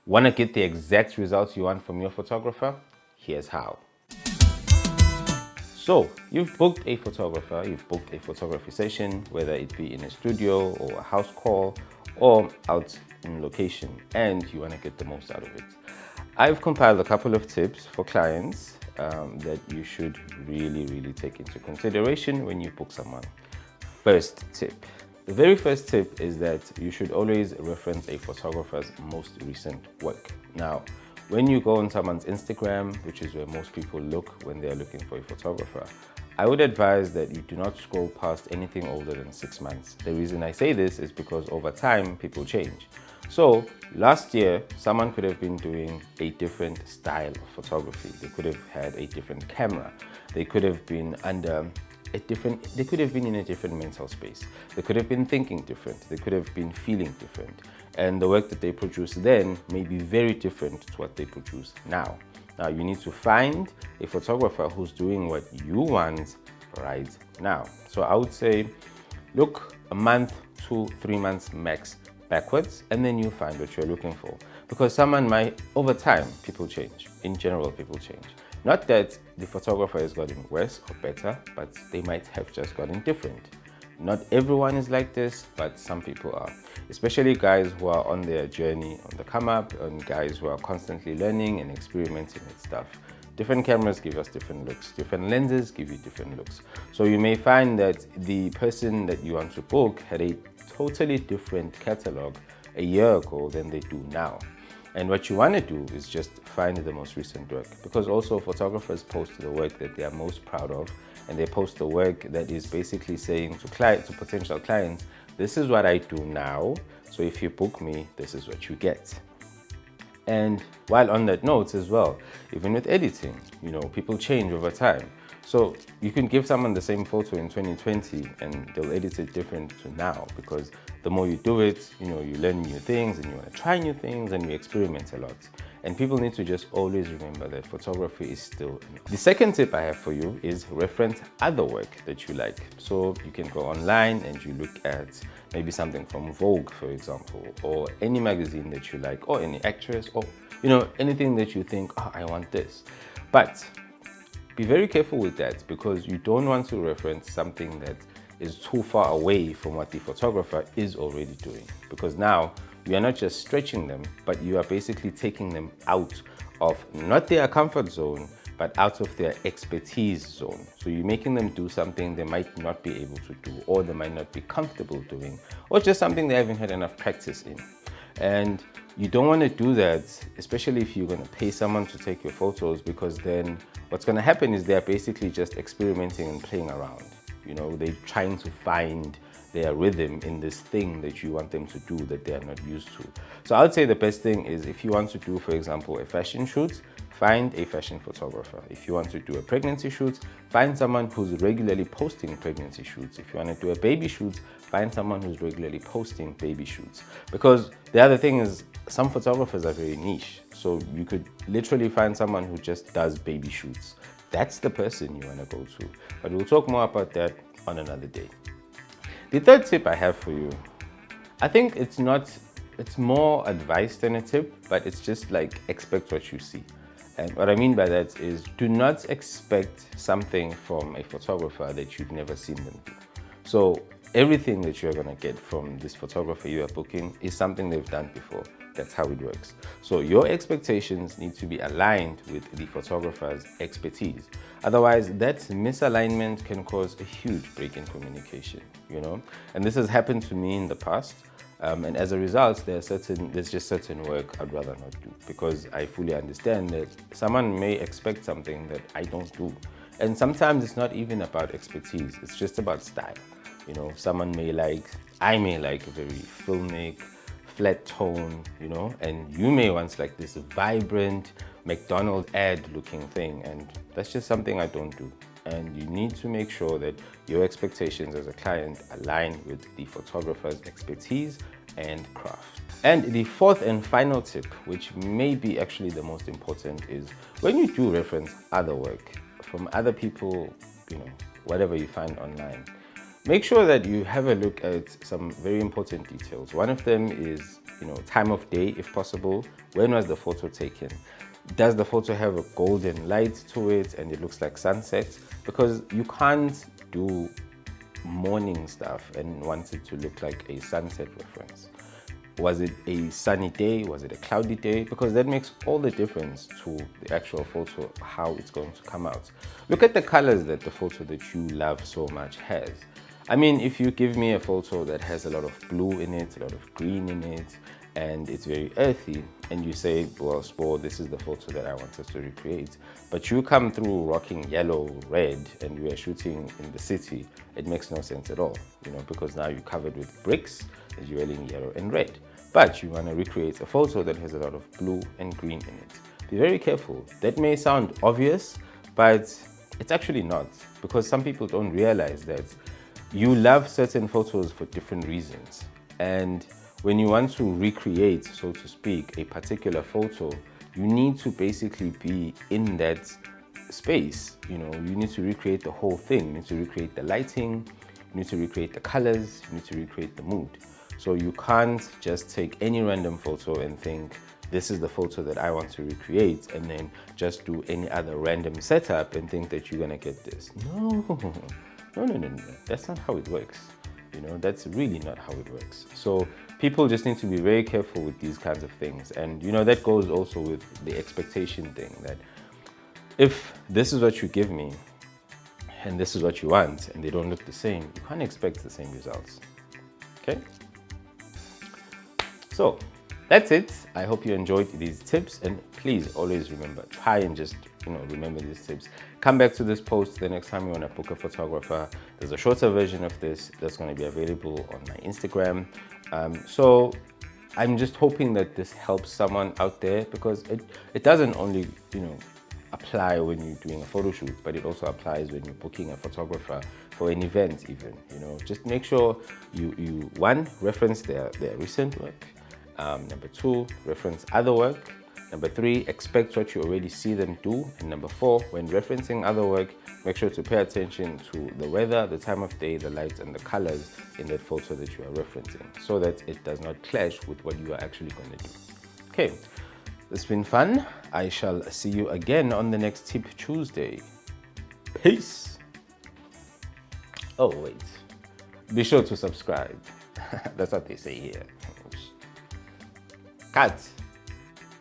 Want to get the exact results you want from your photographer? Here's how. So, you've booked a photographer, you've booked a photography session, whether it be in a studio or a house call or out in location, and you want to get the most out of it. I've compiled a couple of tips for clients that you should really take into consideration when you book someone. First tip. The very first tip is that you should always reference a photographer's most recent work. Now, when you go on someone's Instagram, which is where most people look when they're looking for a photographer, I would advise that you do not scroll past anything older than 6 months. The reason I say this is because over time, people change. So last year, someone could have been doing a different style of photography. They could have had a different camera. They could have been they could have been in a different mental space. They could have been thinking different. They could have been feeling different. And the work that they produce then may be very different to what they produce now. Now you need to find a photographer who's doing what you want right now. So I would say, look a month, 2-3 months max backwards, and then you find what you're looking for. Because someone might, over time, people change. In general, people change. Not that the photographer has gotten worse or better, but they might have just gotten different. Not everyone is like this, but some people are. Especially guys who are on their journey on the come up, and guys who are constantly learning and experimenting with stuff. Different cameras give us different looks. Different lenses give you different looks. So you may find that the person that you want to book had a totally different catalog a year ago than they do now. And what you want to do is just find the most recent work, because also photographers post the work that they are most proud of, and they post the work that is basically saying to potential clients, this is what I do now, so if you book me, this is what you get. And while on that note as well, even with editing, people change over time. So you can give someone the same photo in 2020 and they'll edit it different to now, because the more you do it, you learn new things and you want to try new things and you experiment a lot. And people need to just always remember that photography is still. The second tip I have for you is reference other work that you like. So you can go online and you look at maybe something from Vogue, for example, or any magazine that you like, or any actress, or anything that you think, oh, I want this. But be very careful with that, because you don't want to reference something that is too far away from what the photographer is already doing, because now you are not just stretching them, but you are basically taking them out of not their comfort zone, but out of their expertise zone. So you're making them do something they might not be able to do, or they might not be comfortable doing, or just something they haven't had enough practice in. And you don't want to do that, especially if you're going to pay someone to take your photos, because then what's going to happen is they're basically just experimenting and playing around. They're trying to find their rhythm in this thing that you want them to do that they are not used to. So I would say the best thing is, if you want to do, for example, a fashion shoot, find a fashion photographer. If you want to do a pregnancy shoot, find someone who's regularly posting pregnancy shoots. If you want to do a baby shoot, find someone who's regularly posting baby shoots. Because the other thing is, some photographers are very niche. So you could literally find someone who just does baby shoots. That's the person you want to go to. But we'll talk more about that on another day. The third tip I have for you, I think it's more advice than a tip, but it's just like, expect what you see. And what I mean by that is, do not expect something from a photographer that you've never seen them do. So everything that you're gonna get from this photographer you are booking is something they've done before. That's how it works. So your expectations need to be aligned with the photographer's expertise. Otherwise, that misalignment can cause a huge break in communication, And this has happened to me in the past. And as a result, there's just certain work I'd rather not do, because I fully understand that someone may expect something that I don't do. And sometimes it's not even about expertise, it's just about style. I may like a very filmic, flat tone, and you may want like this vibrant McDonald's ad looking thing, and that's just something I don't do. And you need to make sure that your expectations as a client align with the photographer's expertise and craft. And the fourth and final tip, which may be actually the most important, is when you do reference other work from other people, whatever you find online, make sure that you have a look at some very important details. One of them is time of day if possible. When was the photo taken? Does the photo have a golden light to it and it looks like sunset? Because you can't do morning stuff and want it to look like a sunset reference. Was it a sunny day? Was it a cloudy day? Because that makes all the difference to the actual photo, how it's going to come out. Look at the colors that the photo that you love so much has. I mean, if you give me a photo that has a lot of blue in it, a lot of green in it, and it's very earthy, and you say, well, Spore, this is the photo that I want us to recreate, but you come through rocking yellow, red, and we are shooting in the city, it makes no sense at all, because now you're covered with bricks, and you're wearing yellow and red. But you want to recreate a photo that has a lot of blue and green in it. Be very careful. That may sound obvious, but it's actually not, because some people don't realize that you love certain photos for different reasons. And when you want to recreate, so to speak, a particular photo, you need to basically be in that space. You need to recreate the whole thing. You need to recreate the lighting, you need to recreate the colors, you need to recreate the mood. So you can't just take any random photo and think, this is the photo that I want to recreate, and then just do any other random setup and think that you're gonna get this. No. That's not how it works. That's really not how it works. So people just need to be very careful with these kinds of things. And that goes also with the expectation thing, that if this is what you give me and this is what you want and they don't look the same, you can't expect the same results. Okay? So that's it. I hope you enjoyed these tips, and please always remember, try and just remember these tips. Come back to this post the next time you want to book a photographer. There's a shorter version of this that's going to be available on my Instagram. So I'm just hoping that this helps someone out there, because it doesn't only apply when you're doing a photo shoot, but it also applies when you're booking a photographer for an event even. Just make sure you one, reference their recent work. Number two, reference other work. Number three, expect what you already see them do. And number four, when referencing other work, make sure to pay attention to the weather, the time of day, the lights, and the colors in that photo that you are referencing, so that it does not clash with what you are actually going to do. Okay, it's been fun. I shall see you again on the next Tip Tuesday. Peace. Oh, wait. Be sure to subscribe. That's what they say here. Cut.